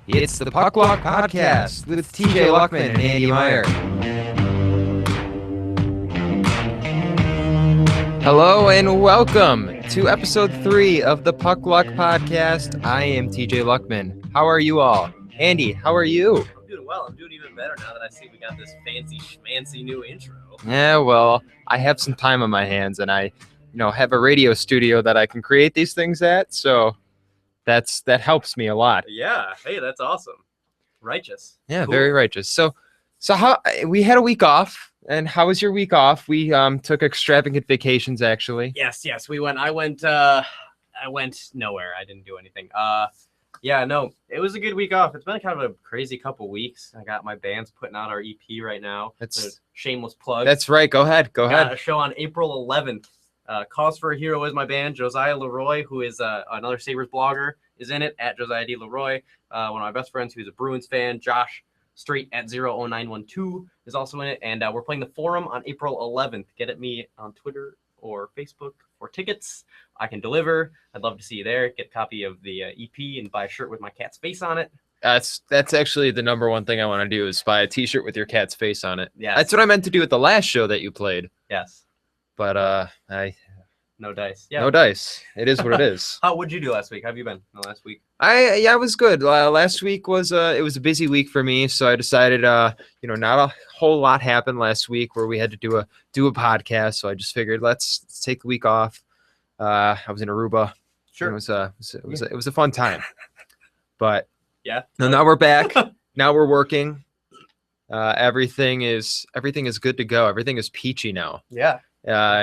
It's the Puck Walk Podcast with TJ Luckman and Andy Meyer. Hello and welcome to episode 3 of the Puck Luck Podcast. I am TJ Luckman. How are you all? Andy, how are you? I'm doing well. I'm doing even better now that I see we got this fancy schmancy new intro. Yeah, well, I have some time on my hands and I, have a radio studio that I can create these things at, so that helps me a lot. Yeah. Hey, that's awesome. Righteous. Yeah, Cool. Very righteous. So how we had a week off, and how was your week off? We took extravagant vacations, actually. Yes. We went. I went nowhere. I didn't do anything. It was a good week off. It's been kind of a crazy couple weeks. I got my band's putting out our EP right now. That's a shameless plug. That's right. Go ahead. Got a show on April 11th. Cause for a Hero is my band. Josiah Leroy, who is another Sabres blogger, is in it at Josiah D. Leroy. One of my best friends who's a Bruins fan, Josh Straight at 00912 is also in it. And we're playing the Forum on April 11th. Get at me on Twitter or Facebook for tickets. I can deliver. I'd love to see you there. Get a copy of the EP and buy a shirt with my cat's face on it. That's actually the number one thing I want to do is buy a T-shirt with your cat's face on it. Yeah, that's what I meant to do at the last show that you played. Yes. But no dice. Yeah. No dice. It is what it is. How would you do last week? How have you been in the last week? I was good. Last week was it was a busy week for me, so I decided not a whole lot happened last week where we had to do a podcast. So I just figured let's take the week off. I was in Aruba. Sure. It was a fun time. But yeah. No, now we're back. Now we're working. Everything is good to go. Everything is peachy now. Yeah.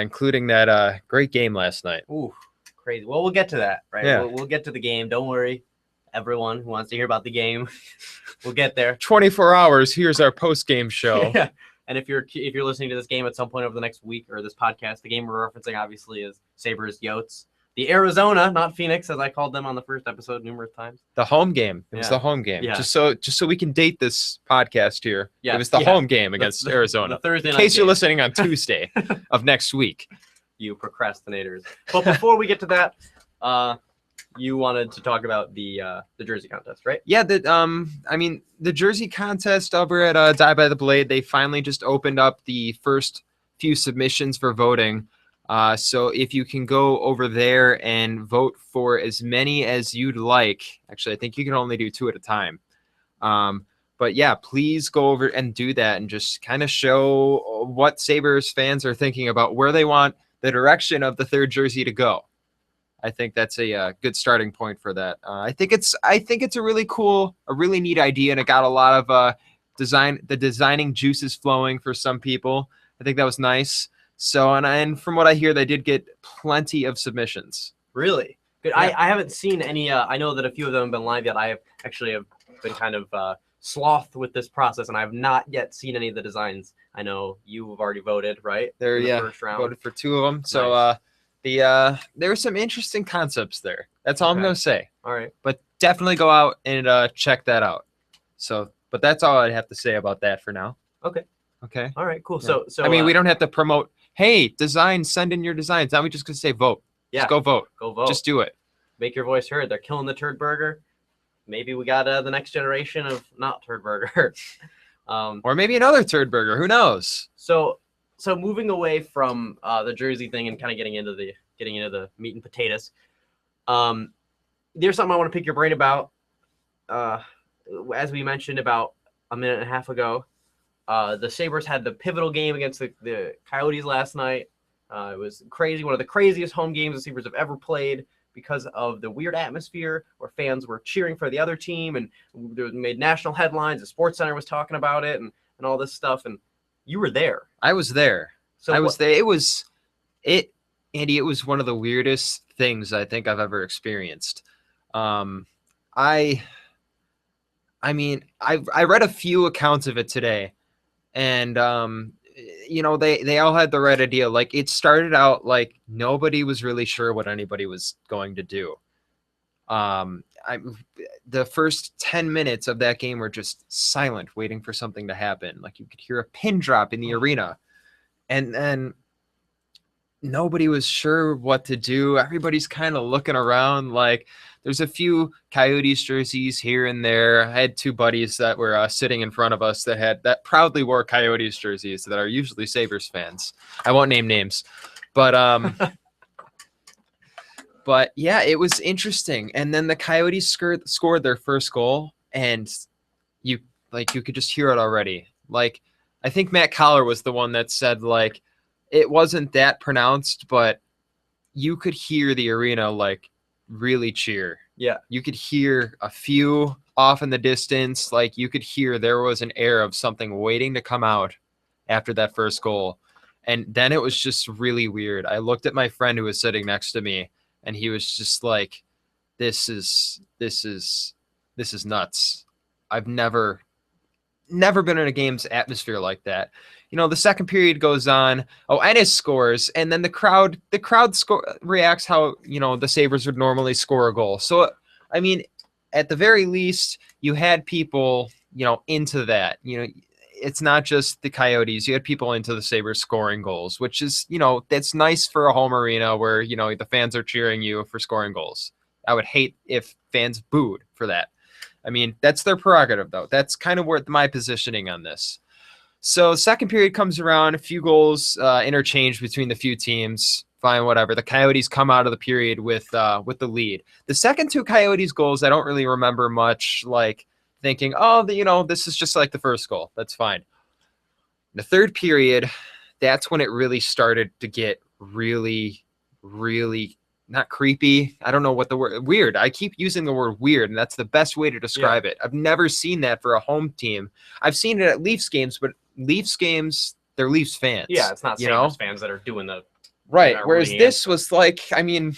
Including that great game last night. Ooh, crazy. Well, we'll get to that, right? Yeah. We'll get to the game. Don't worry, everyone who wants to hear about the game. We'll get there. 24 hours. Here's our post-game show. Yeah. And if you're listening to this game at some point over the next week or this podcast, the game we're referencing obviously is Sabres Yotes. The Arizona, not Phoenix, as I called them on the first episode numerous times. The home game. It was the home game. Yeah. Just so we can date this podcast here. Yeah. It was the home game against Arizona. The Thursday night in case you're game. listening on Tuesday of next week. You procrastinators. But before we get to that, you wanted to talk about the jersey contest, right? Yeah, the jersey contest over at Die by the Blade, they finally just opened up the first few submissions for voting. So if you can go over there and vote for as many as you'd like, actually, I think you can only do 2 at a time. But yeah, please go over and do that and just kind of show what Sabres fans are thinking about where they want the direction of the third jersey to go. I think that's a good starting point for that. I think it's a really cool, a really neat idea, and it got a lot of designing juices flowing for some people. I think that was nice. So, and from what I hear, they did get plenty of submissions. Really? Good. Yeah. I haven't seen any. I know that a few of them have been live yet. I have been kind of slothed with this process, and I have not yet seen any of the designs. I know you have already voted, right? There, in the yeah, first round. voted for 2 of them. So, Nice. there were some interesting concepts there. That's all I'm Okay. going to say. All right. But definitely go out and check that out. So, but that's all I have to say about that for now. Okay. All right. Cool. Yeah. So I mean, we don't have to promote. Hey, design, send in your designs. Now we just gonna say vote. Yeah. Just go vote. Go vote. Just do it. Make your voice heard. They're killing the turd burger. Maybe we got the next generation of not turd burger. Or maybe another turd burger. Who knows? So moving away from the jersey thing and kind of getting into the meat and potatoes. There's something I want to pick your brain about. As we mentioned about a minute and a half ago, the Sabres had the pivotal game against the Coyotes last night. It was crazy, one of the craziest home games the Sabres have ever played because of the weird atmosphere where fans were cheering for the other team and they made national headlines. The Sports Center was talking about it and all this stuff. And you were there. I was there. So I was there. Andy, it was one of the weirdest things I think I've ever experienced. I mean, I read a few accounts of it today, and they all had the right idea. Like, it started out like nobody was really sure what anybody was going to do. The first 10 minutes of that game were just silent, waiting for something to happen. Like, you could hear a pin drop in the arena, and then nobody was sure what to do. Everybody's kind of looking around. Like, there's a few Coyotes jerseys here and there. I had two buddies that were sitting in front of us that proudly wore Coyotes jerseys that are usually Sabres fans. I won't name names, but but yeah, it was interesting. And then the Coyotes scored their first goal, and you could just hear it already. Like, I think Matt Collar was the one that said, like, it wasn't that pronounced, but you could hear the arena like really cheer. Yeah. You could hear a few off in the distance. Like, you could hear there was an air of something waiting to come out after that first goal. And then it was just really weird. I looked at my friend who was sitting next to me, and he was just like, this is nuts. I've never been in a game's atmosphere like that. You know, the second period goes on. Oh, Ennis scores, and then the crowd reacts how, you know, the Sabres would normally score a goal. So, I mean, at the very least, you had people, you know, into that. You know, it's not just the Coyotes. You had people into the Sabres scoring goals, which is, you know, that's nice for a home arena where, you know, the fans are cheering you for scoring goals. I would hate if fans booed for that. I mean, that's their prerogative, though. That's kind of where my positioning on this. So second period comes around, a few goals interchanged between the few teams. Fine, whatever. The Coyotes come out of the period with the lead. The second two Coyotes goals, I don't really remember much, like thinking, oh, you know, this is just like the first goal. That's fine. The third period, that's when it really started to get really, really not creepy. I don't know what the word, weird. I keep using the word weird, and that's the best way to describe it. I've never seen that for a home team. I've seen it at Leafs games, but Leafs games, they're Leafs fans. Yeah, it's not Sabres fans that are doing the right. Whereas this was like, I mean,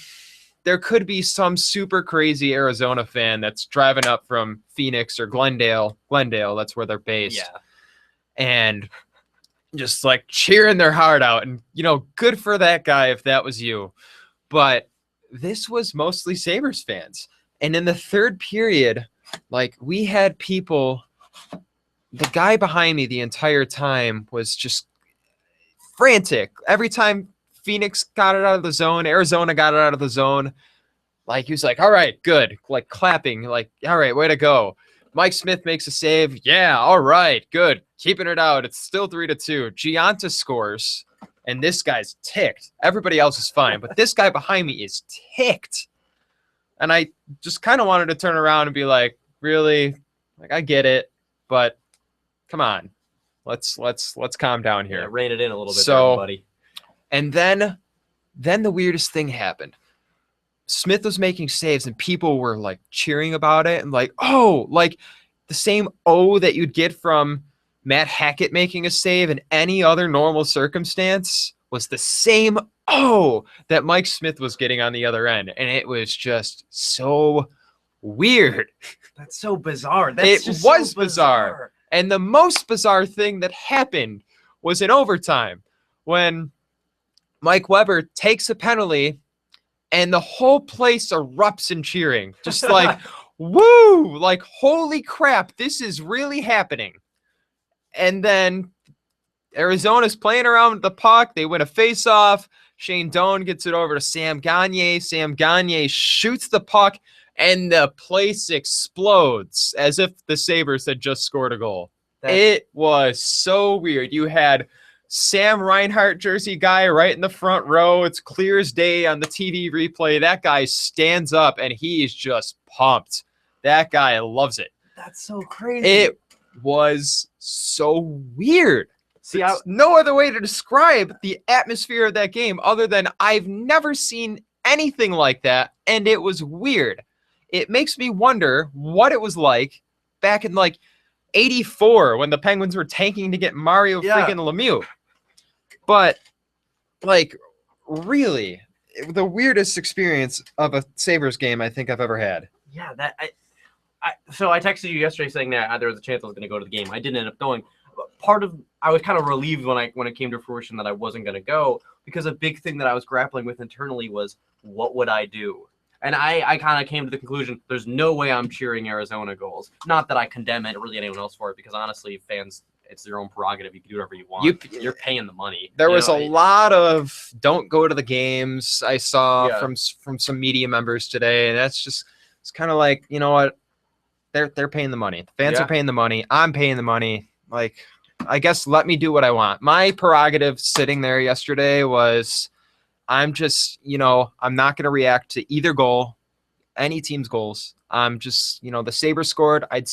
there could be some super crazy Arizona fan that's driving up from Phoenix or Glendale. That's where they're based. Yeah. And just like cheering their heart out. And, you know, good for that guy if that was you. But this was mostly Sabres fans. And in the third period, like, we had people, the guy behind me the entire time was just frantic. Every time Phoenix got it out of the zone, Arizona got it out of the zone, like, he was like, all right, good. Like, clapping, like, all right, way to go. Mike Smith makes a save. Yeah, all right, good. Keeping it out. It's still 3-2. Gianta scores. And this guy's ticked. Everybody else is fine, but this guy behind me is ticked. And I just kind of wanted to turn around and be like, really? Like, I get it, but come on. Let's calm down here. Yeah, rein it in a little bit, there, buddy. And then the weirdest thing happened. Smith was making saves, and people were like cheering about it, and like, oh, like the same oh that you'd get from Matt Hackett making a save in any other normal circumstance was the same oh that Mike Smith was getting on the other end. And it was just so weird. That's so bizarre. It was so bizarre. And the most bizarre thing that happened was in overtime when Mike Weber takes a penalty and the whole place erupts in cheering. Just like, woo, like, holy crap, this is really happening. And then Arizona's playing around with the puck. They win a face-off. Shane Doan gets it over to Sam Gagner. Sam Gagner shoots the puck, and the place explodes as if the Sabres had just scored a goal. It was so weird. You had Sam Reinhart jersey guy right in the front row. It's clear as day on the TV replay. That guy stands up, and he's just pumped. That guy loves it. That's so crazy. It was so weird. See, there's no other way to describe the atmosphere of that game other than I've never seen anything like that, and it was weird. It makes me wonder what it was like back in like 84 when the Penguins were tanking to get Mario freaking Lemieux. But like, really, the weirdest experience of a Sabres game I think I've ever had. Yeah, so I texted you yesterday saying that there was a chance I was going to go to the game. I didn't end up going. I was kind of relieved when it came to fruition that I wasn't going to go, because a big thing that I was grappling with internally was, what would I do? And I kind of came to the conclusion, there's no way I'm cheering Arizona goals. Not that I condemn it, or really anyone else for it, because honestly, fans it's your own prerogative. You can do whatever you want. You're paying the money. There was a lot of don't go to the games I saw from some media members today, and that's just it's kind of like, you know what, they're paying the money. The fans are paying the money. I'm paying the money. Like, I guess let me do what I want. My prerogative sitting there yesterday was I'm just, I'm not going to react to either goal, any team's goals. I'm just, the Sabres scored. I'd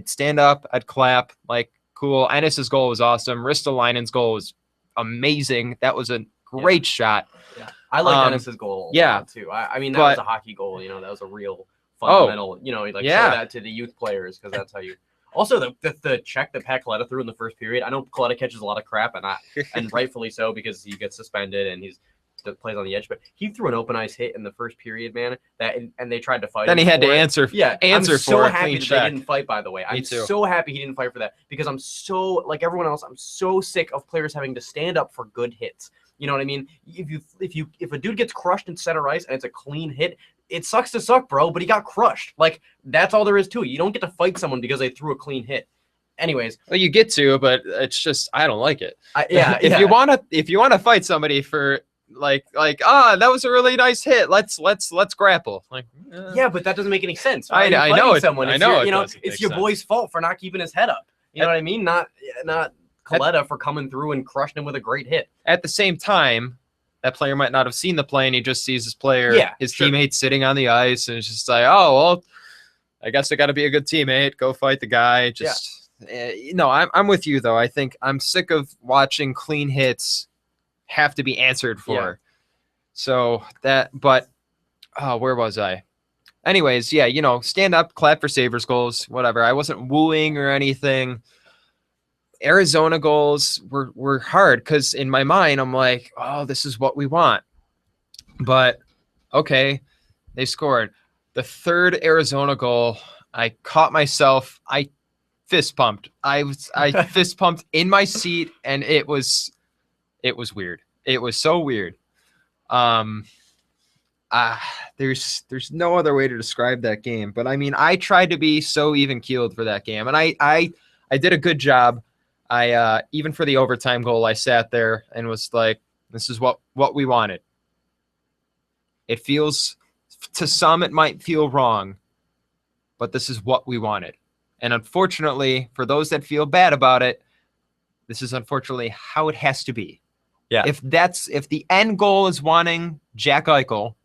stand up, I'd clap, like, cool. Ennis's goal was awesome. Ristolainen's goal was amazing. That was a great shot. Yeah. I like Ennis's goal a lot too. I mean, that was a hockey goal. That was a real fundamental, show that to the youth players, because that's how you. Also, the check that Pat Kaleta threw in the first period. I know Kaleta catches a lot of crap, and rightfully so, because he gets suspended and he's plays on the edge. But he threw an open ice hit in the first period, man. And they tried to fight. Then he had to answer. Yeah, answer I'm for so it. Happy that they didn't fight. By the way, I'm so happy he didn't fight for that, because I'm so, like everyone else, I'm so sick of players having to stand up for good hits. You know what I mean? If a dude gets crushed in center ice and it's a clean hit, it sucks to suck, bro, but he got crushed. Like, that's all there is to it. You don't get to fight someone because they threw a clean hit. Anyways. Well, you get to, but it's just, I don't like it. If you want to fight somebody for that was a really nice hit, let's grapple. Like, yeah, but that doesn't make any sense. I know it. Someone. I know it's your boy's fault for not keeping his head up. You know what I mean? Not Kaleta for coming through and crushing him with a great hit. At the same time, that player might not have seen the play, and he just sees his teammate sitting on the ice, and it's just like, oh, well, I guess I got to be a good teammate. Go fight the guy. I'm with you, though. I think I'm sick of watching clean hits have to be answered for. Yeah. So where was I? Anyways, stand up, clap for Sabres goals, whatever. I wasn't wooing or anything. Arizona goals were hard, because in my mind, I'm like, oh, this is what we want. But, okay, they scored. The third Arizona goal, I caught myself. I fist pumped. I fist pumped in my seat, and it was weird. It was so weird. There's no other way to describe that game. But, I mean, I tried to be so even-keeled for that game, and I did a good job. I even for the overtime goal, I sat there and was like, this is what we wanted. It feels, to some, it might feel wrong, but this is what we wanted. And unfortunately, for those that feel bad about it, this is unfortunately how it has to be. Yeah. If the end goal is wanting Jack Eichel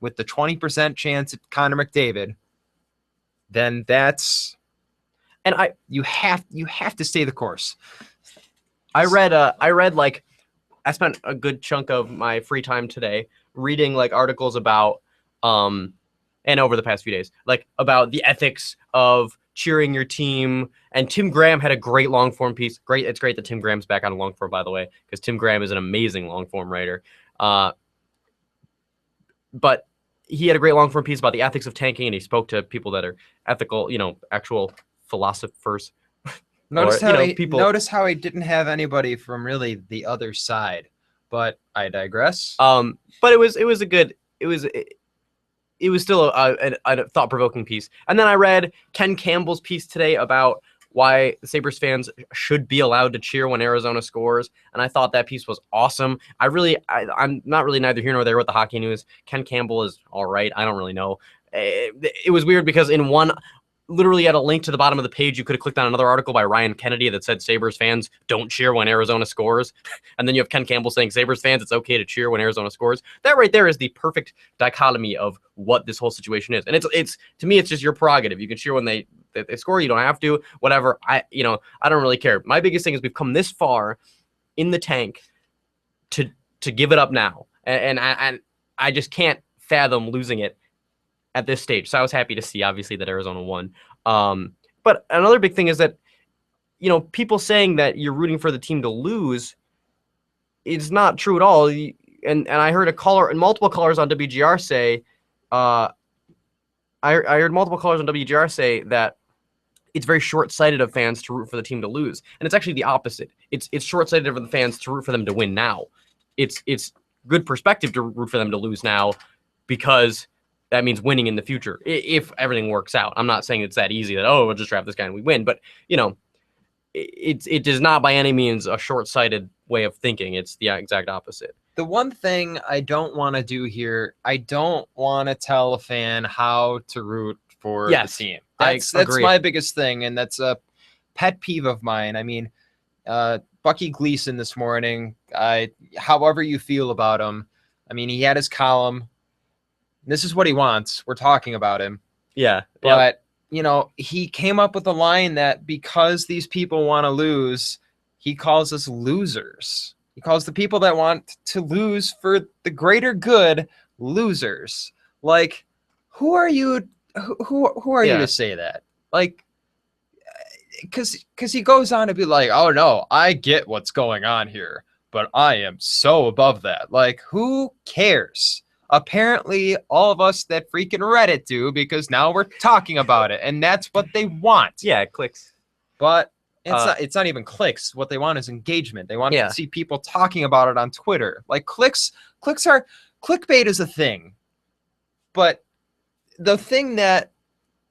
with the 20% chance at Connor McDavid, then that's. And you have to stay the course. I spent a good chunk of my free time today reading articles about and over the past few days, about the ethics of cheering your team. And Tim Graham had a great long form piece. It's great that Tim Graham's back on long form, by the way, because Tim Graham is an amazing long form writer. But he had a great long form piece about the ethics of tanking, and he spoke to people that are ethical, actual philosophers. Notice how he didn't have anybody from really the other side, but I digress. But it was still a thought-provoking piece. And then I read Ken Campbell's piece today about why the Sabres fans should be allowed to cheer when Arizona scores, and I thought that piece was awesome. I'm not really neither here nor there with the hockey news. Ken Campbell is all right. I don't really know. It was weird because in one. Literally at a link to the bottom of the page, you could have clicked on another article by Ryan Kennedy that said Sabres fans don't cheer when Arizona scores. And then you have Ken Campbell saying Sabres fans, it's okay to cheer when Arizona scores. That right there is the perfect dichotomy of what this whole situation is. And it's to me, it's just your prerogative. You can cheer when they score. You don't have to, whatever. I don't really care. My biggest thing is we've come this far in the tank to give it up now. And I just can't fathom losing it at this stage. So I was happy to see, obviously, that Arizona won. But another big thing is that, people saying that you're rooting for the team to lose is not true at all. And I heard multiple callers on WGR say, I heard multiple callers on WGR say that it's very short-sighted of fans to root for the team to lose. And it's actually the opposite. It's short-sighted of the fans to root for them to win now. It's good perspective to root for them to lose now, because that means winning in the future if everything works out. I'm not saying it's that easy that, we'll just draft this guy and we win. But, it is not by any means a short-sighted way of thinking. It's the exact opposite. The one thing I don't want to do here, I don't want to tell a fan how to root for Yes, the team. I That's agree. my biggest thing, and that's a pet peeve of mine. I mean, Bucky Gleason this morning, however you feel about him, I mean, he had his column. This is what he wants. We're talking about him. Yeah, But, you know, he came up with a line that because these people want to lose, he calls us losers. He calls the people that want to lose for the greater good losers. Like, who are you? Who are you Yeah. to say that? Like, because he goes on to be like, oh no, I get what's going on here, but I am so above that. Like, who cares? Apparently, all of us that freaking Reddit do, because now we're talking about it, and that's what they want. yeah, it clicks. But it's not even clicks. What they want is engagement. They want Yeah. to see people talking about it on Twitter. Like clickbait is a thing. But the thing that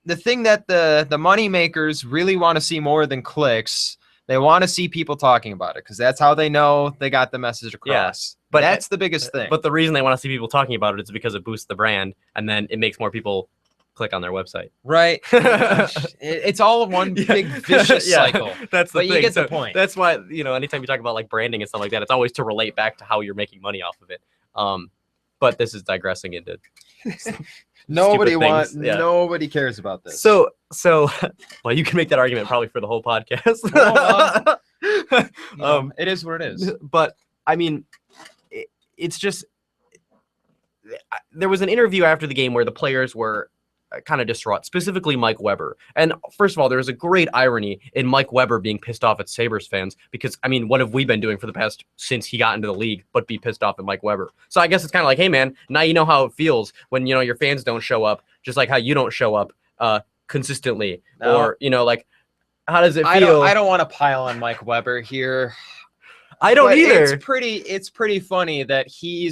the money makers really want to see more than clicks, they want to see people talking about it because that's how they know they got the message across. but that's the biggest thing. But the reason they want to see people talking about it is because it boosts the brand, and then it makes more people click on their website. Right. It's all one big vicious cycle. That's the But thing. you get the So point. That's why, anytime you talk about like branding and stuff like that, it's always to relate back to how you're making money off of it. But this is digressing into Nobody stupid things. Yeah. Nobody cares about this. So well, you can make that argument probably for the whole podcast. It is what it is. But I mean, it's just there was an interview after the game where the players were kind of distraught, specifically Mike Weber. And first of all, there's a great irony in Mike Weber being pissed off at Sabres fans because, I mean, what have we been doing for the past since he got into the league but be pissed off at Mike Weber? So I guess it's kind of like, hey, man, now you know how it feels when, your fans don't show up, just like how you don't show up consistently. No. Or, like, how does it feel? I don't want to pile on Mike Weber here. I don't but either. It's pretty funny that he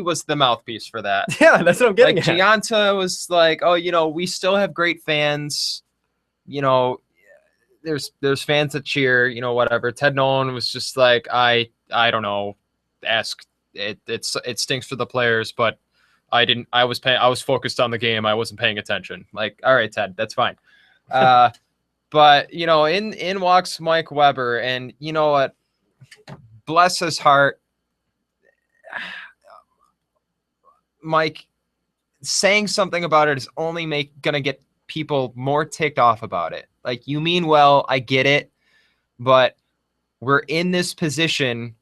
was the mouthpiece for that. Yeah, that's what I'm getting Like at. Gianta was like, oh, we still have great fans. There's fans that cheer, whatever. Ted Nolan was just like, I don't know, ask it. It stinks for the players, but I was focused on the game. I wasn't paying attention. Like, all right, Ted, that's fine. But in walks Mike Weber, and you know what? Bless his heart. Mike saying something about it is only gonna get people more ticked off about it. Like, you mean well, I get it, but we're in this position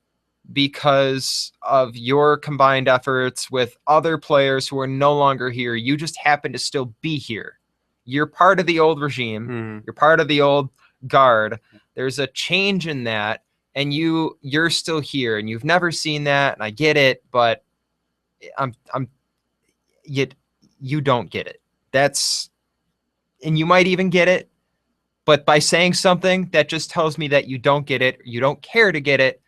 because of your combined efforts with other players who are no longer here. You just happen to still be here. You're part of the old regime. You're part of the old guard. There's a change in that, and you're still here, and you've never seen that, and I get it, but you don't get it. And you might even get it, but by saying something that just tells me that you don't get it, you don't care to get it,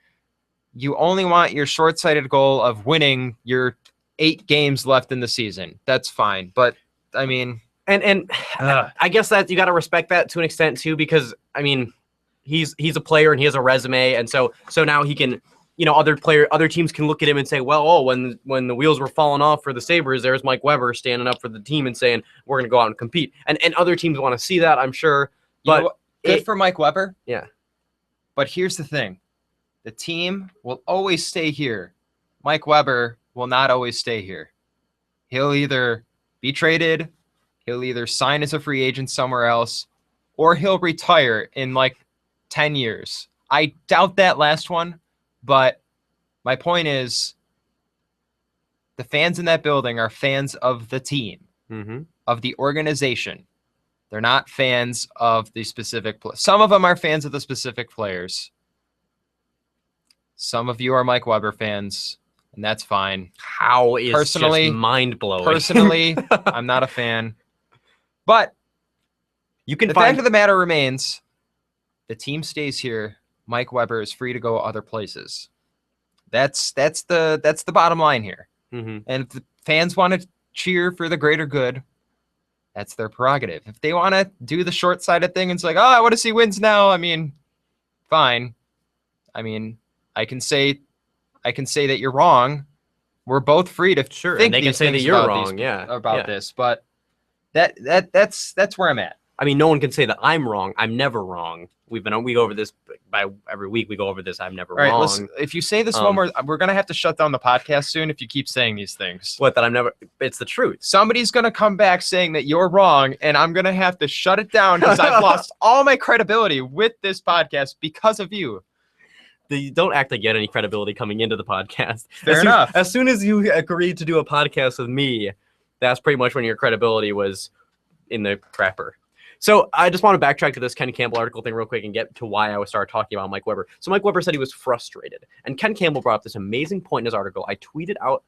you only want your short-sighted goal of winning your 8 games left in the season. That's fine, but I mean, and I guess that you got to respect that to an extent too, because I mean, he's a player and he has a resume, and so now he can. Other teams can look at him and say, well, when the wheels were falling off for the Sabres, there's Mike Weber standing up for the team and saying, we're going to go out and compete. And other teams want to see that, I'm sure. But good for Mike Weber. Yeah. But here's the thing. The team will always stay here. Mike Weber will not always stay here. He'll either be traded, he'll either sign as a free agent somewhere else, or he'll retire in like 10 years. I doubt that last one. But my point is, the fans in that building are fans of the team, of the organization. They're not fans of the specific some of them are fans of the specific players. Some of you are Mike Weber fans, and that's fine. How is Personally, just mind-blowing. Personally, I'm not a fan. But you can the fact of the matter remains, the team stays here. Mike Weber is free to go other places. That's the bottom line here. And if the fans want to cheer for the greater good, that's their prerogative. If they want to do the short-sighted thing and it's like, oh, I want to see wins now, I mean, fine. I mean, I can say that you're wrong. We're both free to Sure, think and they can these say that things you're about wrong. Yeah. this, but that's where I'm at. I mean, no one can say that I'm wrong. I'm never wrong. We go over this by every week. We go over this. I'm never All right, wrong. listen, if you say this one more, we're gonna have to shut down the podcast soon if you keep saying these things. What, that I'm never? It's the truth. Somebody's gonna come back saying that you're wrong, and I'm gonna have to shut it down because I've lost all my credibility with this podcast because of you. Don't act like you had any credibility coming into the podcast. Fair enough. As soon as you agreed to do a podcast with me, that's pretty much when your credibility was in the crapper. So I just want to backtrack to this Ken Campbell article thing real quick and get to why I started talking about Mike Weber. So Mike Weber said he was frustrated. And Ken Campbell brought up this amazing point in his article. I screenshotted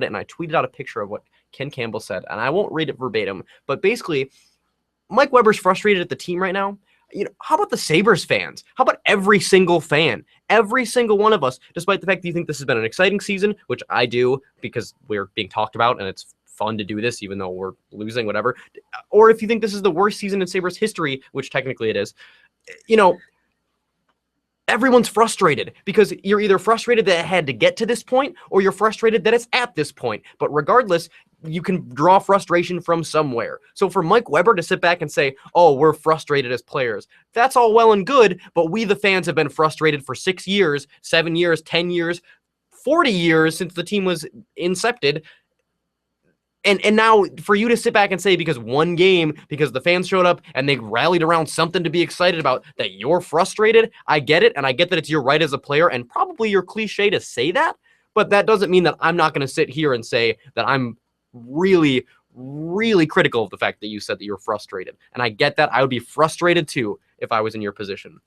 it and I tweeted out a picture of what Ken Campbell said. And I won't read it verbatim, but basically Mike Weber's frustrated at the team right now. You know, how about the Sabres fans? How about every single fan? Every single one of us, despite the fact that you think this has been an exciting season, which I do because we're being talked about and it's fun to do this, even though we're losing, whatever. Or if you think this is the worst season in Sabres history, which technically it is, you know, everyone's frustrated because you're either frustrated that it had to get to this point or you're frustrated that it's at this point. But regardless, you can draw frustration from somewhere. So for Mike Weber to sit back and say, oh, we're frustrated as players, that's all well and good, but we, the fans, have been frustrated for 6 years, 7 years, 10 years, 40 years since the team was incepted. And now for you to sit back and say because one game, because the fans showed up and they rallied around something to be excited about, that you're frustrated, I get it. And I get that it's your right as a player and probably your cliche to say that. But that doesn't mean that I'm not going to sit here and say that I'm really, really critical of the fact that you said that you're frustrated. And I get that. I would be frustrated too if I was in your position.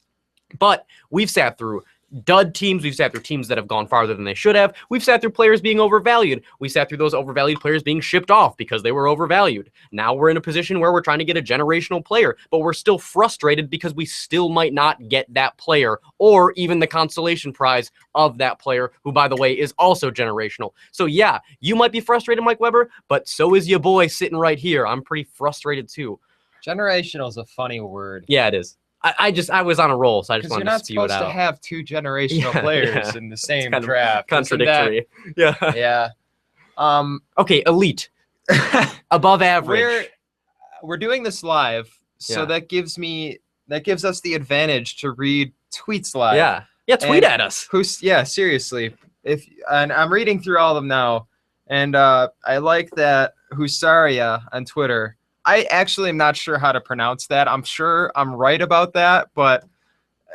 But we've sat through dud teams. We've sat through teams that have gone farther than they should have. We've sat through players being overvalued. We sat through those overvalued players being shipped off because they were overvalued. Now we're in a position where we're trying to get a generational player, but we're still frustrated because we still might not get that player or even the consolation prize of that player, who, by the way, is also generational. So yeah, you might be frustrated, Mike Weber, but so is your boy sitting right here. I'm pretty frustrated too. Generational is a funny word. Yeah, it is. I was on a roll, so I just wanted to spew it out. You're not supposed to have two generational players in the same kind of draft. Contradictory. Yeah. Okay, elite. Above average. We're doing this live, so that gives us the advantage to read tweets live. Yeah, tweet at us. Seriously. And I'm reading through all of them now, and I like that Husaria on Twitter. I actually am not sure how to pronounce that. I'm sure I'm right about that, but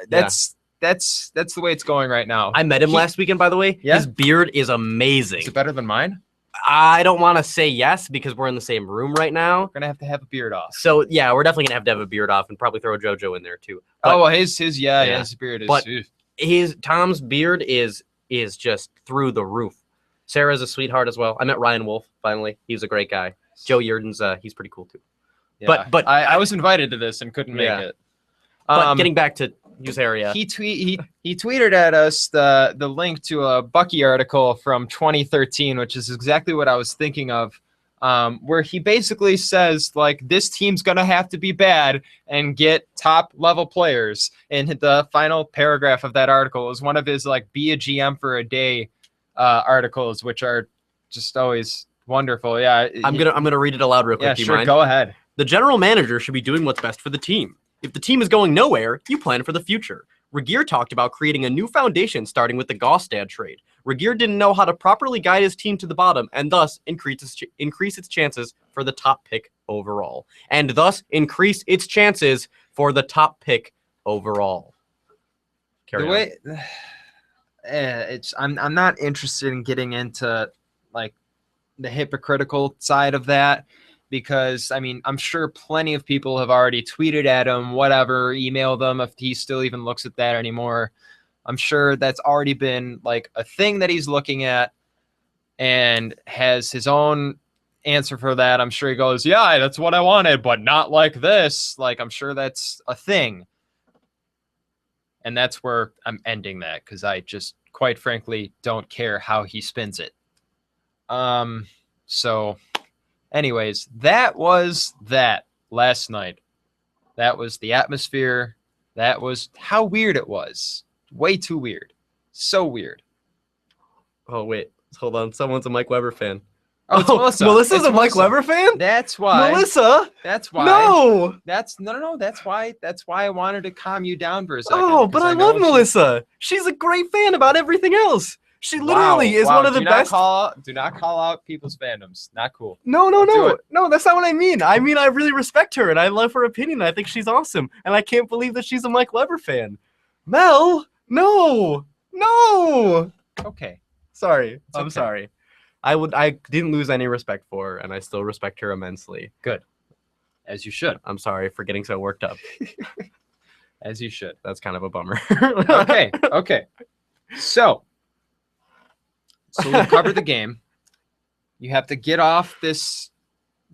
that's the way it's going right now. I met him last weekend, by the way. Yeah? His beard is amazing. Is it better than mine? I don't want to say yes because we're in the same room right now. We're gonna have a beard off. So yeah, we're definitely gonna have a beard off and probably throw JoJo in there too. But, his beard is. But Tom's beard is just through the roof. Sarah's a sweetheart as well. I met Ryan Wolf finally. He's a great guy. Joe Yurden's he's pretty cool too. Yeah. But I was invited to this and couldn't make it. But getting back to Husaria, he tweeted at us the link to a Bucky article from 2013, which is exactly what I was thinking of, where he basically says like this team's gonna have to be bad and get top level players. And the final paragraph of that article is one of his like be a GM for a day articles, which are just always wonderful. Yeah, I'm gonna read it aloud real quick. Yeah, do you sure. mind? Go ahead. The general manager should be doing what's best for the team. If the team is going nowhere, you plan for the future. Regier talked about creating a new foundation starting with the Gaustad trade. Regier didn't know how to properly guide his team to the bottom and thus increase its chances for the top pick overall. And thus increase its chances for the top pick overall. Carry on. I'm not interested in getting into like the hypocritical side of that, because I mean, I'm sure plenty of people have already tweeted at him, whatever, emailed them if he still even looks at that anymore. I'm sure that's already been like a thing that he's looking at and has his own answer for that. I'm sure he goes, yeah, that's what I wanted, but not like this. Like, I'm sure that's a thing. And that's where I'm ending that, because I just quite frankly don't care how he spins it. So anyways, that was that last night. That was the atmosphere That was how weird it was. Way too weird. So weird. Oh wait, hold on. Someone's a Mike Weber fan. Oh, it's Melissa. Melissa's It's a Mike Melissa. Weber fan. That's why. Melissa. That's why. No. That's no. That's why I wanted to calm you down for a second. Oh, but 'cause I know love she- Melissa. She's a great fan about everything else. She literally is one of the do best. Do not call out people's fandoms. Not cool. No, Don't do it. no. That's not what I mean. I mean, I really respect her and I love her opinion. I think she's awesome, and I can't believe that she's a Mike Weber fan. Mel, no. Okay. Sorry, I'm okay. sorry. I didn't lose any respect for her, and I still respect her immensely. As you should. I'm sorry for getting so worked up. As you should. That's kind of a bummer. Okay. So we've covered the game. You have to get off this.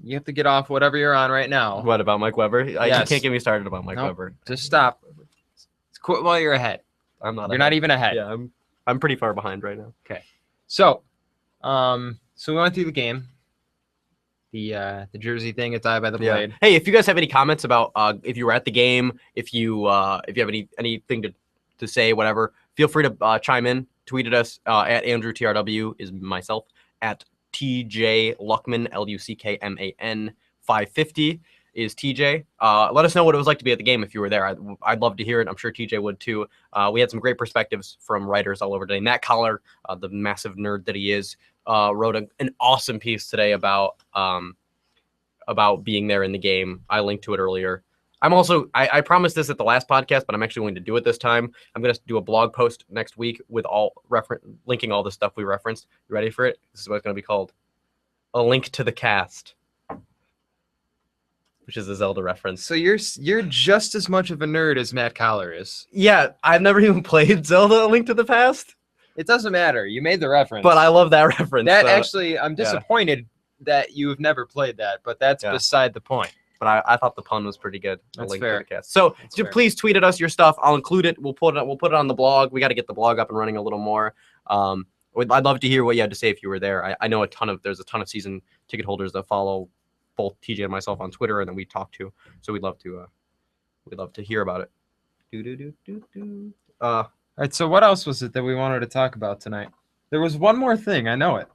You have to get off whatever you're on right now. What about Mike Weber? You Yes. can't get me started about Mike Nope. Weber. Just stop. Quit while you're ahead. I'm not. You're not even ahead. Yeah, I'm pretty far behind right now. So, so we went through the game. The jersey thing at Die by the Blade. Hey, if you guys have any comments about if you were at the game, if you have anything to say, whatever, feel free to chime in. Tweet at us at Andrew TRW is myself, at TJ Luckman LUCKMAN 550 is TJ. Let us know what it was like to be at the game if you were there. I'd love to hear it. I'm sure TJ would too. We had some great perspectives from writers all over today. Matt Collar, the massive nerd that he is, wrote an awesome piece today about being there in the game. I linked to it earlier. I'm also, I promised this at the last podcast, but I'm actually going to do it this time. I'm going to do a blog post next week with linking all the stuff we referenced. You ready for it? This is what it's going to be called. A link to the cast, which is a Zelda reference. So you're just as much of a nerd as Matt Collar is. Yeah, I've never even played Zelda: A Link to the Past, It doesn't matter. You made the reference. but I love that reference. that so- actually, I'm disappointed that you have never played that, but that's Yeah. beside the point. But I thought the pun was pretty good. A That's link fair. to the cast. So That's just fair. please tweet at us your stuff. I'll include it. We'll put it on the blog. We got to get the blog up and running a little more. I'd love to hear what you had to say if you were there. I know there's a ton of season ticket holders that follow both TJ and myself on Twitter, and then we talk to. So we'd love to hear about it. All right. So what else was it that we wanted to talk about tonight? There was one more thing. I know it.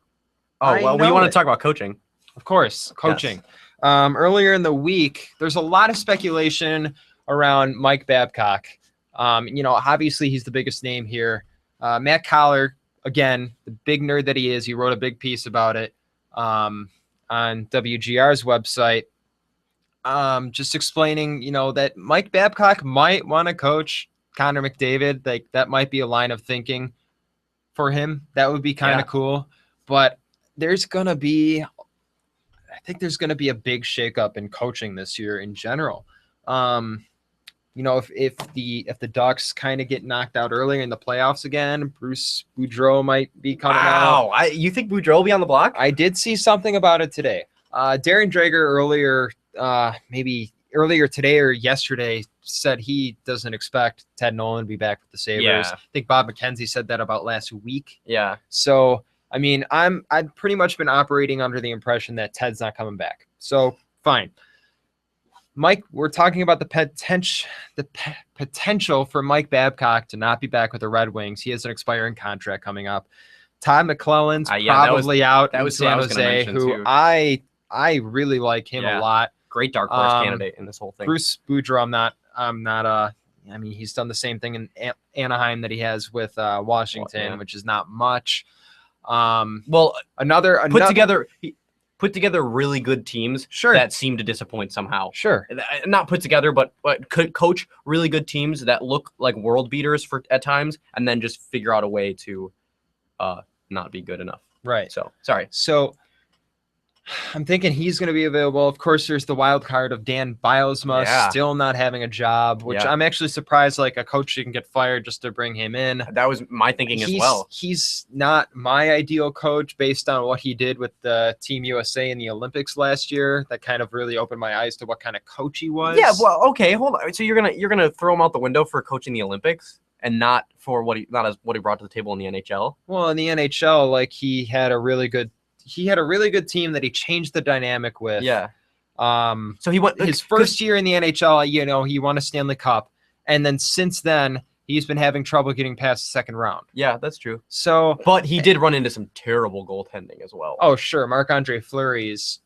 Oh, well, we know want it. to talk about coaching. Of course, coaching. Earlier in the week, there's a lot of speculation around Mike Babcock. Obviously he's the biggest name here. Matt Collar, again, the big nerd that he is, he wrote a big piece about it on WGR's website, just explaining, that Mike Babcock might want to coach Connor McDavid. Like that might be a line of thinking for him. That would be kind of cool. But I think there's going to be a big shakeup in coaching this year in general. If the Ducks kind of get knocked out earlier in the playoffs again, Bruce Boudreau might be coming out. Wow, you think Boudreau will be on the block? I did see something about it today. Darren Dreger earlier, maybe earlier today or yesterday, said he doesn't expect Ted Nolan to be back with the Sabres. Yeah. I think Bob McKenzie said that about last week. Yeah. So, I mean, I've pretty much been operating under the impression that Ted's not coming back. So, fine. Mike, we're talking about the potential for Mike Babcock to not be back with the Red Wings. He has an expiring contract coming up. Todd McClellan's probably out in San Jose, who I really like him a lot. Great dark horse candidate in this whole thing. Bruce Boudreau, I mean, he's done the same thing in Anaheim that he has with Washington, which is not much. Well, another put together really good teams Sure. that seem to disappoint somehow. Sure. Not put together, but could coach really good teams that look like world beaters at times, and then just figure out a way to not be good enough. Right. So sorry. So I'm thinking he's going to be available. Of course, there's the wild card of Dan Bilesma still not having a job, which I'm actually surprised like a coach didn't get fired just to bring him in. That was my thinking as well. He's not my ideal coach based on what he did with the Team USA in the Olympics last year. That kind of really opened my eyes to what kind of coach he was. Yeah, well, okay, hold on. So you're gonna throw him out the window for coaching the Olympics and not for what he brought to the table in the NHL? Well, in the NHL, like he had a really good team that he changed the dynamic with. Yeah. So he went his first year in the NHL, he won a Stanley Cup, And then since then, he's been having trouble getting past the second round. Yeah, that's true. So, But he did run into some terrible goaltending as well. oh, sure, Marc-Andre Fleury is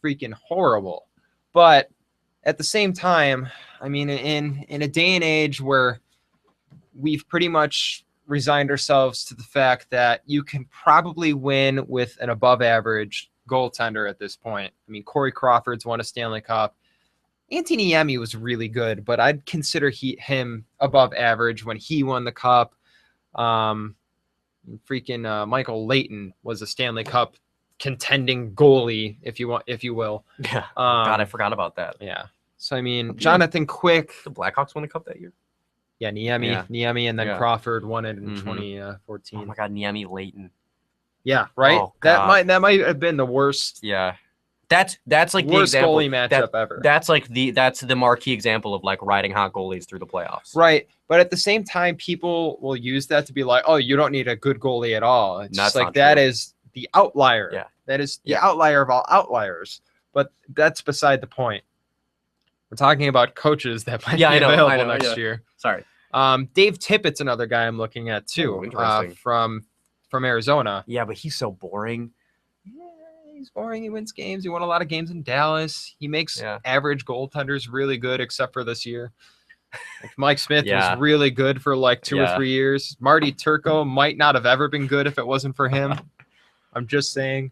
freaking horrible. But at the same time, I mean, in a day and age where we've pretty much resigned ourselves to the fact that you can probably win with an above average goaltender at this point. I mean, Corey Crawford's won a Stanley Cup. Antti Niemi was really good, but I'd consider him above average when he won the cup. Michael Leighton was a Stanley Cup contending goalie, if you will. Yeah. God, I forgot about that. Yeah. So I mean, Jonathan Quick. The Blackhawks won the cup that year. Yeah, Niemi, and then Yeah. Crawford won it in Mhm. 2014. Oh my God, Niemi Leighton. Yeah, right. Oh, that God. might have been the worst Yeah, that's like the worst example. goalie matchup ever. That's like that's the marquee example of like riding hot goalies through the playoffs. Right, but at the same time, people will use that to be like, "Oh, you don't need a good goalie at all." It's That's just like not that true. is the outlier. Yeah. That is the Yeah. outlier of all outliers. But that's beside the point. We're talking about coaches that might Yeah, be I know, available I know, next yeah. year. Sorry. Dave Tippett's another guy I'm looking at too. Oh, interesting. From Arizona. Yeah, but he's so boring. Yeah, he's boring. He wins games. He won a lot of games in Dallas. He makes Yeah. average goaltenders really good, except for this year. Like Mike Smith Yeah. was really good for like 2 or Yeah. 3 years. Marty Turco might not have ever been good if it wasn't for him. I'm just saying.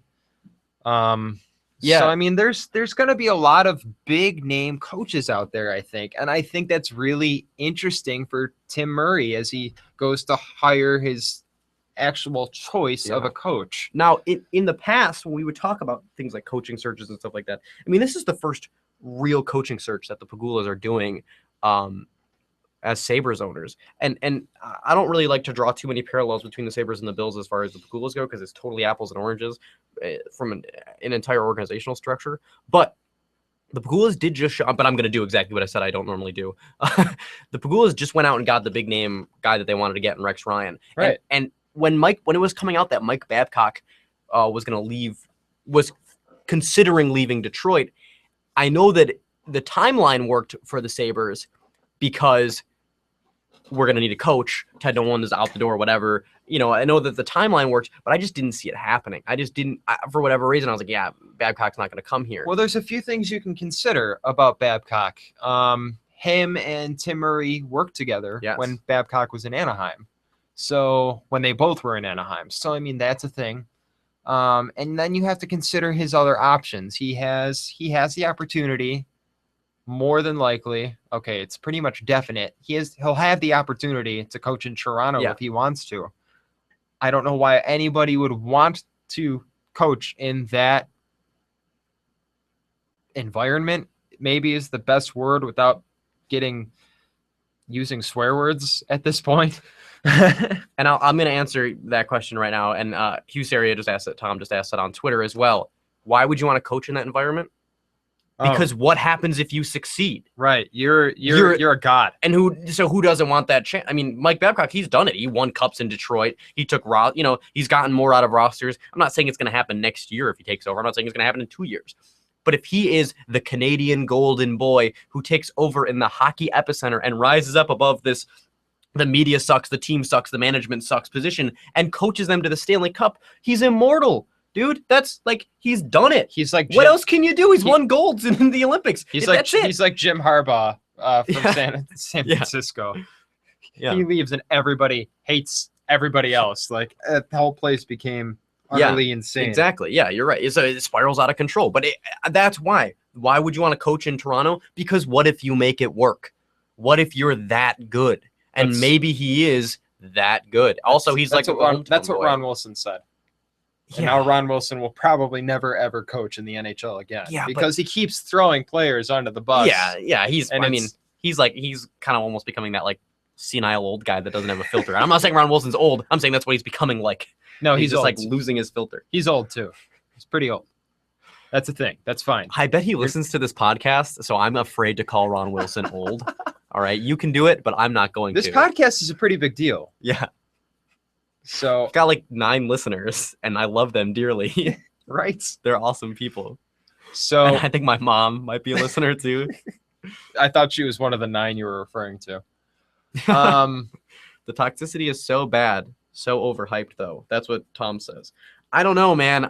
Yeah. So I mean, there's going to be a lot of big name coaches out there, I think, and I think that's really interesting for Tim Murray as he goes to hire his actual choice of Yeah. a coach. Now, in the past, when we would talk about things like coaching searches and stuff like that, I mean, this is the first real coaching search that the Pagulas are doing as Sabres owners. And I don't really like to draw too many parallels between the Sabres and the Bills as far as the Pagulas go, because it's totally apples and oranges from an entire organizational structure. But the Pagulas did just show, but I'm going to do exactly what I said I don't normally do. The Pagulas just went out and got the big name guy that they wanted to get in Rex Ryan. Right. And when it was coming out that Mike Babcock was going to leave, was considering leaving Detroit, I know that the timeline worked for the Sabres because we're going to need a coach. Ted Nolan is out the door, whatever. You know, I know that the timeline worked, but I just didn't see it happening. I just didn't, for whatever reason, I was like, yeah, Babcock's not going to come here. Well, there's a few things you can consider about Babcock. Him and Tim Murray worked together Yes. when Babcock was in Anaheim. So when they both were in Anaheim. So, I mean, that's a thing. And then you have to consider his other options. He has the opportunity, more than likely. Okay, it's pretty much definite. He'll have the opportunity to coach in Toronto Yeah. if he wants to. I don't know why anybody would want to coach in that environment. Maybe is the best word without using swear words at this point. And I'm going to answer that question right now. And Hugh Seria just asked it. Tom just asked it on Twitter as well. Why would you want to coach in that environment? Because what happens if you succeed? right, you're a god. And who doesn't want that chance? I mean, Mike Babcock, he's done it. He won cups in Detroit. He took he's gotten more out of rosters. I'm not saying it's going to happen next year if he takes over. I'm not saying it's going to happen in 2 years. But if he is the Canadian golden boy who takes over in the hockey epicenter and rises up above this, the media sucks, the team sucks, the management sucks position, and coaches them to the Stanley Cup, he's immortal. Dude, that's like, he's done it. He's like What else can you do? He's won golds in the Olympics. That's it. He's like Jim Harbaugh from Yeah. San Yeah. Francisco. Yeah. He leaves and everybody hates everybody else. Like the whole place became utterly insane. Exactly. Yeah, you're right. It spirals out of control. But that's why. Why would you want to coach in Toronto? Because what if you make it work? What if you're that good? And That's- maybe he is that good. Also, he's like that's what Ron Wilson said. And now Ron Wilson will probably never ever coach in the NHL again. Yeah, because he keeps throwing players under the bus. Yeah. He's kind of almost becoming that like senile old guy that doesn't have a filter. And I'm not saying Ron Wilson's old. I'm saying that's what he's becoming like. No, He's he's just old. like losing his filter. He's old too. He's pretty old. That's a thing. That's fine. I bet he listens to this podcast, so I'm afraid to call Ron Wilson old. All right, you can do it, but I'm not going This to. podcast is a pretty big deal. Yeah, So I've got like 9 listeners, and I love them dearly. right. They're awesome people. So And I think my mom might be a listener too. I thought she was one of the 9 you were referring to. The toxicity is so bad, so overhyped though. That's what Tom says. I don't know, man.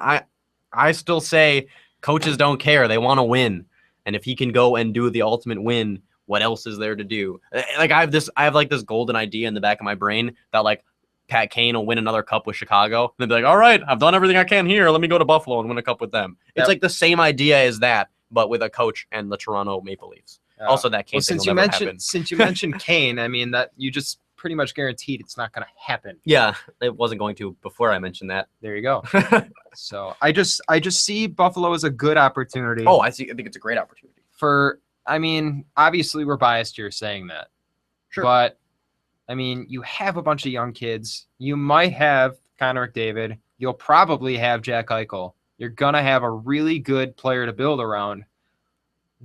I still say coaches don't care. They want to win. And if he can go and do the ultimate win, what else is there to do? Like I have like this golden idea in the back of my brain that like Pat Kane will win another cup with Chicago. And they'll be like, all right, I've done everything I can here. Let me go to Buffalo and win a cup with them. It's like the same idea as that, but with a coach and the Toronto Maple Leafs. Also, that Kane thing will never happen. Since you mentioned Kane, I mean that you just pretty much guaranteed it's not going to happen. Yeah, it wasn't going to before I mentioned that. There you go. So I just see Buffalo as a good opportunity. Oh, I think it's a great opportunity. I mean, obviously we're biased here saying that. Sure. But I mean, you have a bunch of young kids. You might have Connor McDavid. You'll probably have Jack Eichel. You're gonna have a really good player to build around.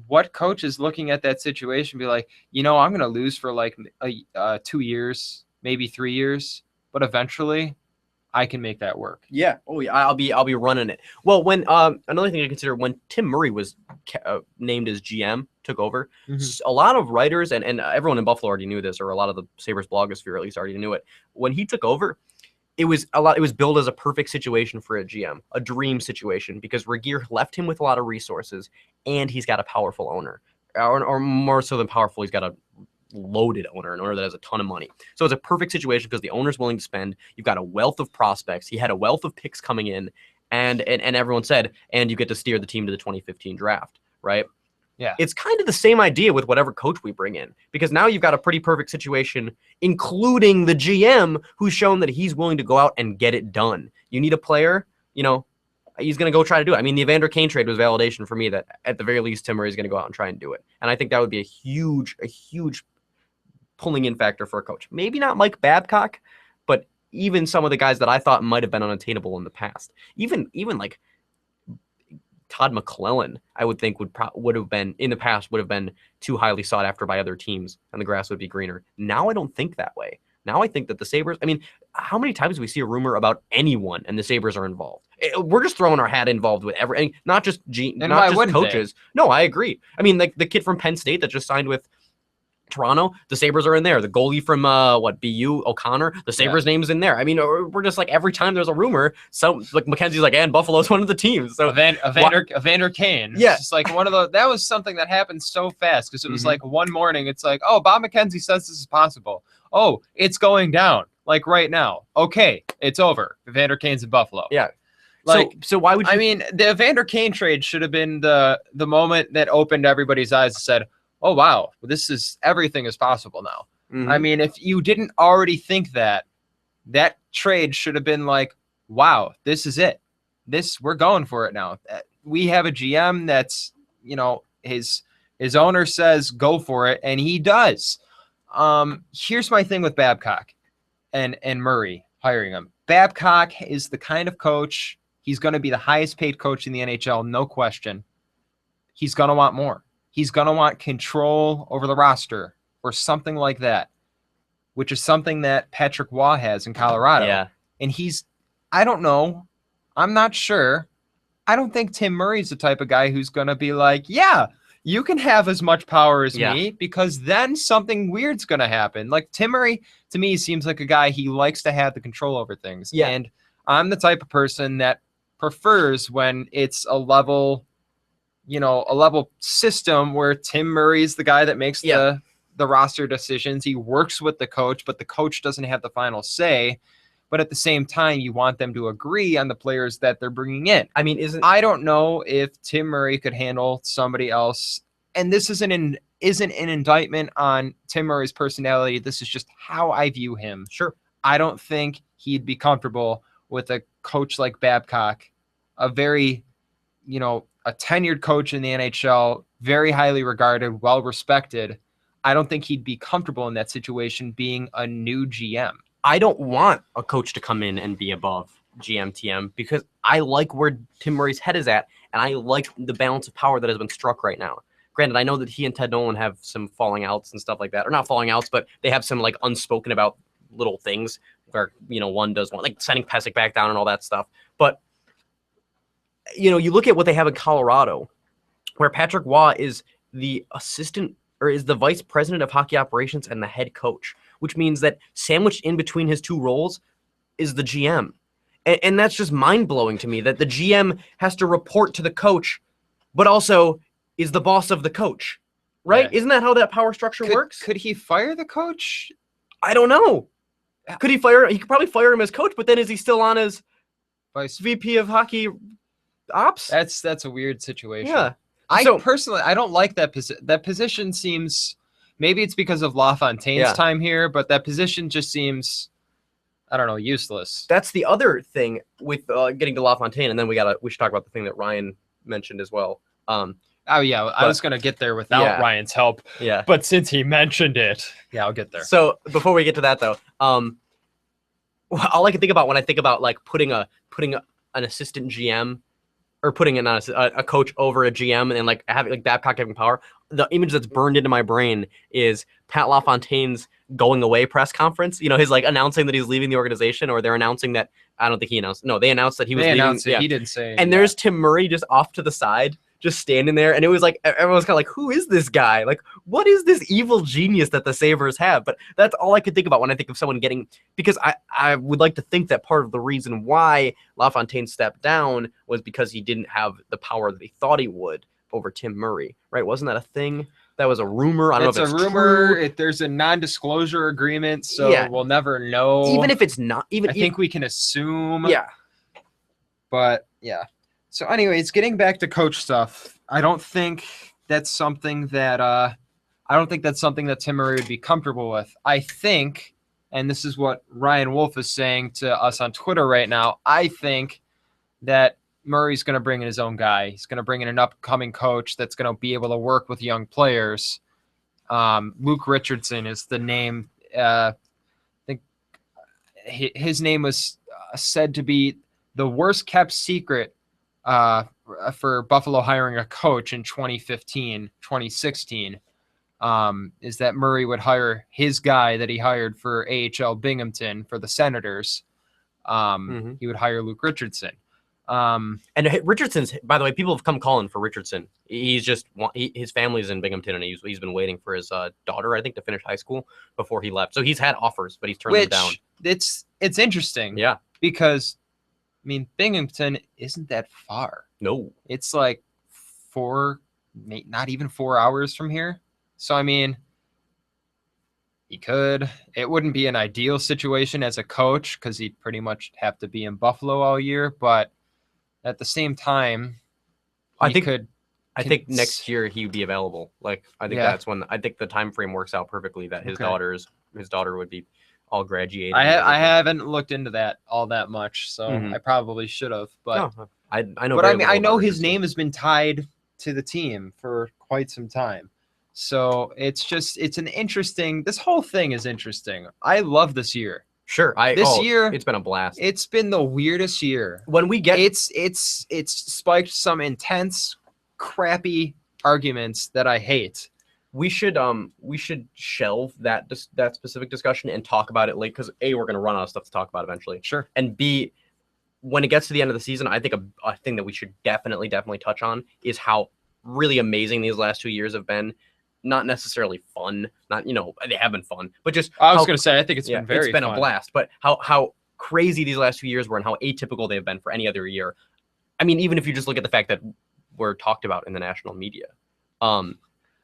What coach is looking at that situation be like, I'm going to lose for like 2 years, maybe 3 years, but eventually I can make that work. Yeah. Oh, yeah. I'll be running it. Well, when another thing to consider, when Tim Murray was named as GM, took over, a lot of writers and everyone in Buffalo already knew this, or a lot of the Sabres blogosphere at least already knew it. When he took over, it was billed as a perfect situation for a GM, a dream situation, because Regeer left him with a lot of resources and he's got a powerful owner, or more so than powerful, he's got a loaded owner, an owner that has a ton of money. So it's a perfect situation because the owner's willing to spend. You've got a wealth of prospects. He had a wealth of picks coming in, and everyone said, and you get to steer the team to the 2015 draft, right? Yeah. It's kind of the same idea with whatever coach we bring in, because now you've got a pretty perfect situation, including the GM who's shown that he's willing to go out and get it done. You need a player, he's going to go try to do it. I mean, the Evander Kane trade was validation for me that at the very least, Tim Murray is going to go out and try and do it. And I think that would be a huge pulling in factor for a coach. Maybe not Mike Babcock, but even some of the guys that I thought might have been unattainable in the past. Even like Todd McClellan, I would think would have been in the past would have been too highly sought after by other teams, and the grass would be greener. Now I don't think that way. Now I think that the Sabres. I mean, how many times do we see a rumor about anyone and the Sabres are involved? We're just throwing our hat involved with not just coaches. No, I agree. I mean, like the kid from Penn State that just signed with Toronto, the Sabres are in there. The goalie from BU, O'Connor, the Sabres name's in there. I mean, we're just like every time there's a rumor, so like Mackenzie's like, and Buffalo's one of the teams. So Evander Kane. Yeah, it's just like that was something that happened so fast because it was like one morning. It's like, oh, Bob McKenzie says this is possible. Oh, it's going down like right now. Okay, it's over. Evander Kane's in Buffalo. Yeah. So why would you? I mean, the Evander Kane trade should have been the moment that opened everybody's eyes and said, oh, wow, everything is possible now. I mean, if you didn't already think that trade should have been like, wow, this is it. We're going for it now. We have a GM that's, his owner says go for it, and he does. Here's my thing with Babcock and Murray hiring him. Babcock is the kind of coach, he's going to be the highest paid coach in the NHL, no question. He's going to want more. He's going to want control over the roster or something like that, which is something that Patrick Waugh has in Colorado. Yeah. And I don't know. I'm not sure. I don't think Tim Murray's the type of guy who's going to be like, yeah, you can have as much power as me, because then something weird's going to happen. Like Tim Murray, to me, seems like a guy, he likes to have the control over things. Yeah. And I'm the type of person that prefers when it's a level system where Tim Murray's the guy that makes the roster decisions. He works with the coach, but the coach doesn't have the final say. But at the same time, you want them to agree on the players that they're bringing in. I mean, I don't know if Tim Murray could handle somebody else. And this isn't an indictment on Tim Murray's personality. This is just how I view him. Sure. I don't think he'd be comfortable with a coach like Babcock, a very, a tenured coach in the NHL, very highly regarded, well-respected. I don't think he'd be comfortable in that situation being a new GM. I don't want a coach to come in and be above GM-TM because I like where Tim Murray's head is at, and I like the balance of power that has been struck right now. Granted, I know that he and Ted Nolan have some falling outs and stuff like that, or not falling outs, but they have some like unspoken about little things where, one does one, like sending Pesek back down and all that stuff. But you look at what they have in Colorado, where Patrick Waugh is the assistant is the vice president of hockey operations and the head coach, which means that sandwiched in between his two roles is the GM. And that's just mind-blowing to me that the GM has to report to the coach, but also is the boss of the coach, right? Yeah. Isn't that how that power structure works? Could he fire the coach? I don't know. Could he fire? He could probably fire him as coach, but then is he still on as Vice. VP of hockey ops? That's a weird situation. Yeah. I So- personally, I don't like that position. That position seems, maybe it's because of LaFontaine's Yeah. time here, but that position just seems, I don't know, useless. That's the other thing with getting to LaFontaine, and then we should talk about the thing that Ryan mentioned as well. Oh yeah, I But- was gonna get there without Yeah. Ryan's help, Yeah. but since he mentioned it, yeah, I'll get there. So before we get to that though, all I can think about when I think about like putting an assistant GM or putting a coach over a GM and like having like Babcock having power, the image that's burned into my brain is Pat LaFontaine's going away press conference. You know, his like announcing that he's leaving the organization, or they're announcing that I don't think he announced. No, they announced that he was They leaving. announced it. Yeah. He didn't say. And there's Tim Murray just off to the side, just standing there. And it was like, everyone was kind of like, who is this guy? Like, what is this evil genius that the Sabres have? But that's all I could think about when I think of someone getting, because I would like to think that part of the reason why LaFontaine stepped down was because he didn't have the power that he thought he would over Tim Murray, right? Wasn't that a thing? That was a rumor. I don't it's know if a it's rumor. true. There's a non-disclosure agreement, so Yeah. we'll never know. Even if it's not, I think we can assume. yeah. But yeah. So, anyways, getting back to coach stuff, I don't think that's something that Tim Murray would be comfortable with. I think, and this is what Ryan Wolf is saying to us on Twitter right now, I think that Murray's going to bring in his own guy. He's going to bring in an upcoming coach that's going to be able to work with young players. Luke Richardson is the name. I think his name was said to be the worst kept secret for Buffalo hiring a coach in 2015, 2016, is that Murray would hire his guy that he hired for AHL Binghamton for the Senators. He would hire Luke Richardson. And Richardson's, by the way, people have come calling for Richardson. He's just his family's in Binghamton, and he's been waiting for his daughter, I think, to finish high school before he left. So he's had offers, but he's turned them down. It's interesting. Yeah. Because I mean, Binghamton isn't that far. No. It's like not even 4 hours from here. So I mean, he could. It wouldn't be an ideal situation as a coach because he'd pretty much have to be in Buffalo all year. But at the same time, I think could next year he would be available. Like I think Yeah. that's when I think the time frame works out perfectly that his Okay. daughter would be all graduated. I haven't looked into that all that much, so Mhm. I probably should have. But No, I know. but very I mean, little I know about his Richardson. name has been tied to the team for quite some time. So it's an interesting. This whole thing is interesting. I love this year. Sure. This year, it's been a blast. it's been the weirdest year. When we get It's spiked some intense, crappy arguments that I hate. we should shelve that that specific discussion and talk about it late because A, we're gonna run out of stuff to talk about eventually. Sure. And B, when it gets to the end of the season, I think a thing that we should definitely touch on is how really amazing these last 2 years have been. Not necessarily fun, not they have been fun, but just I was how- going to say I think it's yeah, been very it's been fun. a blast. But how crazy these last 2 years were and how atypical they've been for any other year. I mean, even if you just look at the fact that we're talked about in the national media.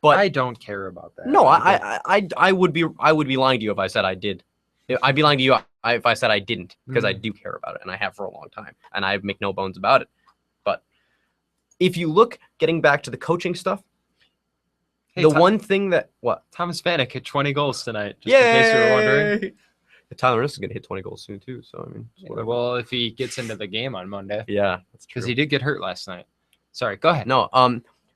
But I don't care about that. no, I would be lying to you if I said I did. I'd be lying to you if I said I didn't, because I do care about it and I have for a long time and I make no bones about it. But if you look, getting back to the coaching stuff, Hey, one thing that Thomas Vanek hit 20 goals tonight. Just in case you were wondering. Tyler Ennis is gonna hit 20 goals soon too. So I mean, whatever. Well, if he gets into the game on Monday, Yeah, that's true. because he did get hurt last night. Sorry, go ahead. No,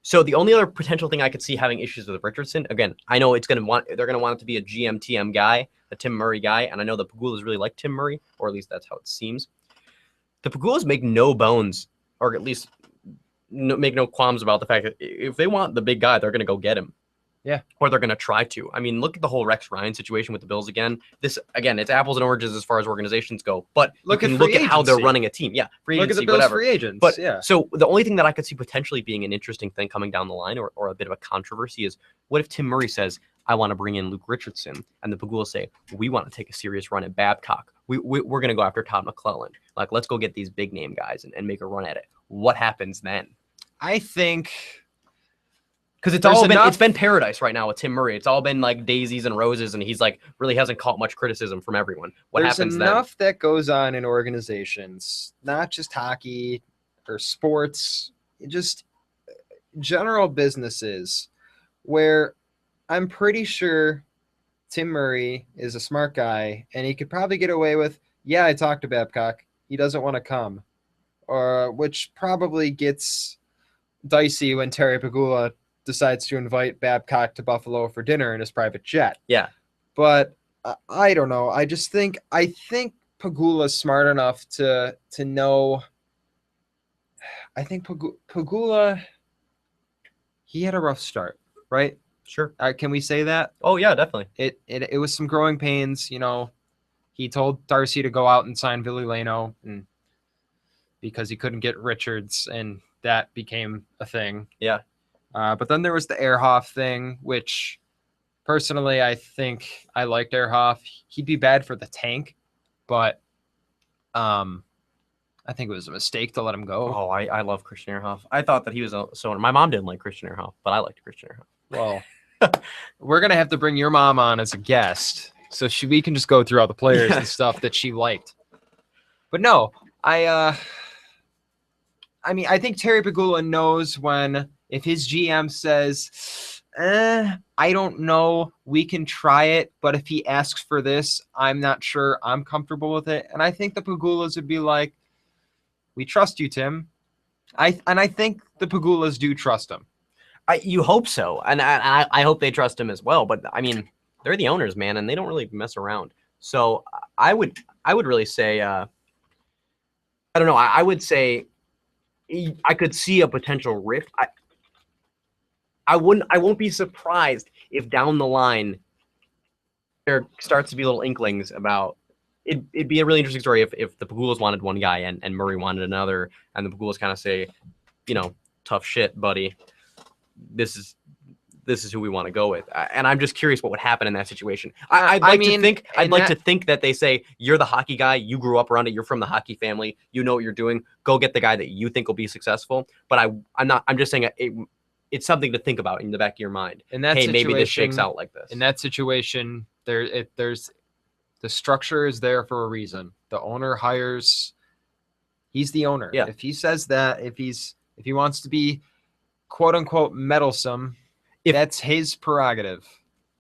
so the only other potential thing I could see having issues with Richardson, again, I know they're gonna want it to be a GM TM guy, a Tim Murray guy, and I know the Pagulas really like Tim Murray, or at least that's how it seems. The Pagulas make no bones, or at least make no qualms about the fact that if they want the big guy, they're gonna go get him. Yeah. Or they're going to try to. I mean, look at the whole Rex Ryan situation with the Bills again. This, again, it's apples and oranges as far as organizations go, but Look you at can free look at how they're agency. running a team. Yeah, free Look at agency, the Bills whatever. free agents. But yeah. So the only thing that I could see potentially being an interesting thing coming down the line, or a bit of a controversy, is what if Tim Murray says, I want to bring in Luke Richardson, and the Pagulas say, we want to take a serious run at Babcock. We're going to go after Todd McClellan. Like, let's go get these big name guys and make a run at it. What happens then? I think because it's been paradise right now with Tim Murray. It's all been like daisies and roses, and he's like really hasn't caught much criticism from everyone. What happens then? There's enough that goes on in organizations, not just hockey or sports, just general businesses, where I'm pretty sure Tim Murray is a smart guy, and he could probably get away with, yeah, I talked to Babcock. He doesn't want to come, or which probably gets dicey when Terry Pegula decides to invite Babcock to Buffalo for dinner in his private jet. Yeah. But I don't know. I think Pegula's smart enough to know. I think Pegula, he had a rough start, right? Sure. Can we say that? Oh yeah, definitely. It was some growing pains. You know, he told Darcy to go out and sign Billy Leno, and because he couldn't get Richards, and that became a thing. Yeah. But then there was the Ehrhoff thing, which personally I think I liked Ehrhoff. He'd be bad for the tank, but I think it was a mistake to let him go. Oh, I love Christian Ehrhoff. I thought that he was so. My mom didn't like Christian Ehrhoff, but I liked Christian Ehrhoff. Well, we're gonna have to bring your mom on as a guest, so we can just go through all the players and stuff that she liked. But no, I mean, I think Terry Pegula knows when, if his GM says, I don't know, we can try it, but if he asks for this, I'm not sure I'm comfortable with it. And I think the Pegulas would be like, we trust you, Tim. I think the Pegulas do trust him. You hope so, and I hope they trust him as well. But I mean, they're the owners, man, and they don't really mess around. So I would really say, I don't know. I would say I could see a potential rift. I won't be surprised if down the line there starts to be little inklings about it. It'd be a really interesting story if the Pegulas wanted one guy and Murray wanted another, and the Pegulas kind of say, you know, tough shit, buddy. This is who we want to go with, and I'm just curious what would happen in that situation. I'd like to think that they say, you're the hockey guy, you grew up around it, you're from the hockey family, you know what you're doing. Go get the guy that you think will be successful. But I'm just saying it's something to think about in the back of your mind. In that hey, maybe this shakes out like this. In that situation, there's the structure is there for a reason. The owner hires. He's the owner. Yeah. If he says that, if he wants to be quote unquote meddlesome, that's his prerogative.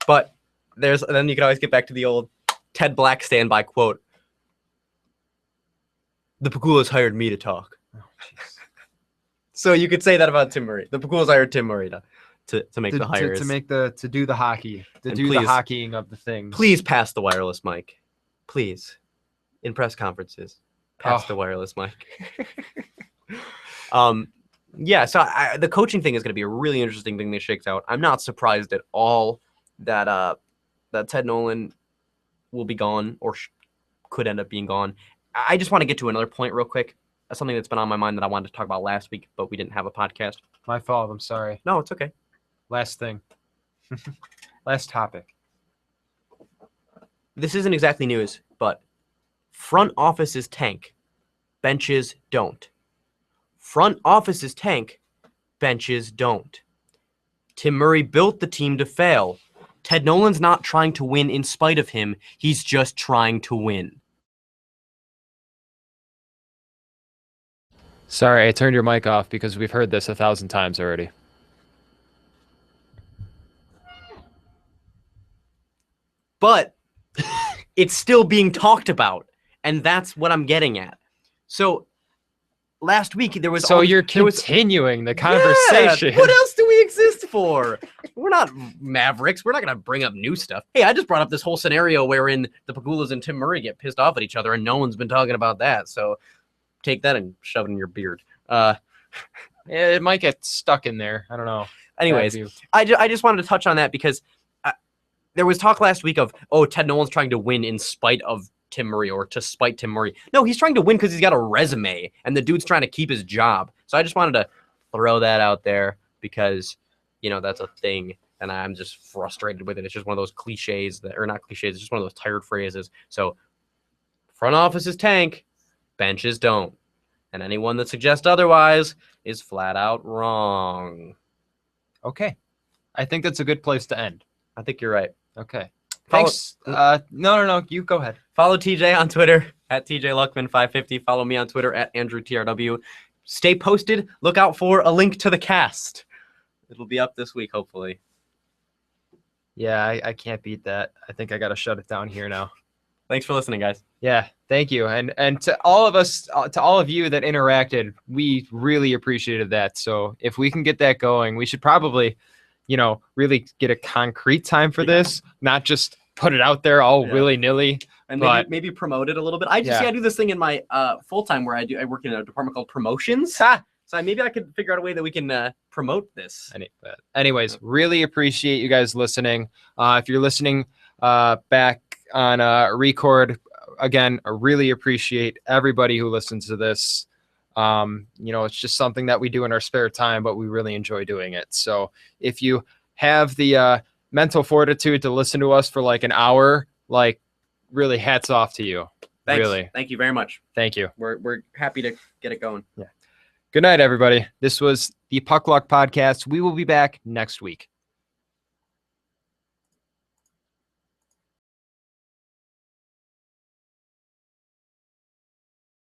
But then you can always get back to the old Ted Black standby quote. The Pegulas hired me to talk. Oh, so you could say that about Tim Murray. The Pegulas hired Tim Murray to make the hires. To do the hockey. The hockeying of the things. Please pass the wireless mic. Please. In press conferences. Pass the wireless mic. Yeah, so the coaching thing is going to be a really interesting thing that shakes out. I'm not surprised at all that Ted Nolan will be gone or could end up being gone. I just want to get to another point real quick. Something that's been on my mind that I wanted to talk about last week, but we didn't have a podcast. My fault. I'm sorry. No, it's okay. Last thing. Last topic. This isn't exactly news, but front offices tank, benches don't. Front offices tank, benches don't. Tim Murray built the team to fail. Ted Nolan's not trying to win in spite of him. He's just trying to win. Sorry, I turned your mic off because we've heard this 1,000 times already. But it's still being talked about, and that's what I'm getting at. So last week there was. So you're continuing the conversation. Yeah, what else do we exist for? We're not Mavericks. We're not going to bring up new stuff. Hey, I just brought up this whole scenario wherein the Pegulas and Tim Murray get pissed off at each other, and no one's been talking about that. So take that and shove it in your beard. It might get stuck in there. I don't know. Anyways, view. I just wanted to touch on that because there was talk last week of, Ted Nolan's trying to win in spite of Tim Murray or to spite Tim Murray. No, he's trying to win because he's got a resume and the dude's trying to keep his job. So I just wanted to throw that out there because, that's a thing. And I'm just frustrated with it. It's just one of those cliches or not cliches. It's just one of those tired phrases. So front offices tank, benches don't. And anyone that suggests otherwise is flat out wrong. Okay. I think that's a good place to end. I think you're right. Okay. Follow- Thanks. No. You go ahead. Follow TJ on Twitter at TJLuckman550. Follow me on Twitter at AndrewTRW. Stay posted. Look out for a link to the cast. It'll be up this week, hopefully. Yeah, I can't beat that. I think I got to shut it down here now. Thanks for listening, guys. Yeah, thank you. And to all of us, to all of you that interacted, we really appreciated that. So if we can get that going, we should probably, really get a concrete time for this, not just put it out there all willy-nilly. And But- maybe promote it a little bit. I do this thing in my full time where I work in a department called promotions. So maybe I could figure out a way that we can promote this. Anyways, really appreciate you guys listening. If you're listening back on record, again, I really appreciate everybody who listens to this. It's just something that we do in our spare time, but we really enjoy doing it. So if you have the mental fortitude to listen to us for like an hour, like really hats off to you. Thanks. Really. Thank you very much. Thank you. We're happy to get it going. Good night, everybody. This was the Puck Luck Podcast. We will be back next week.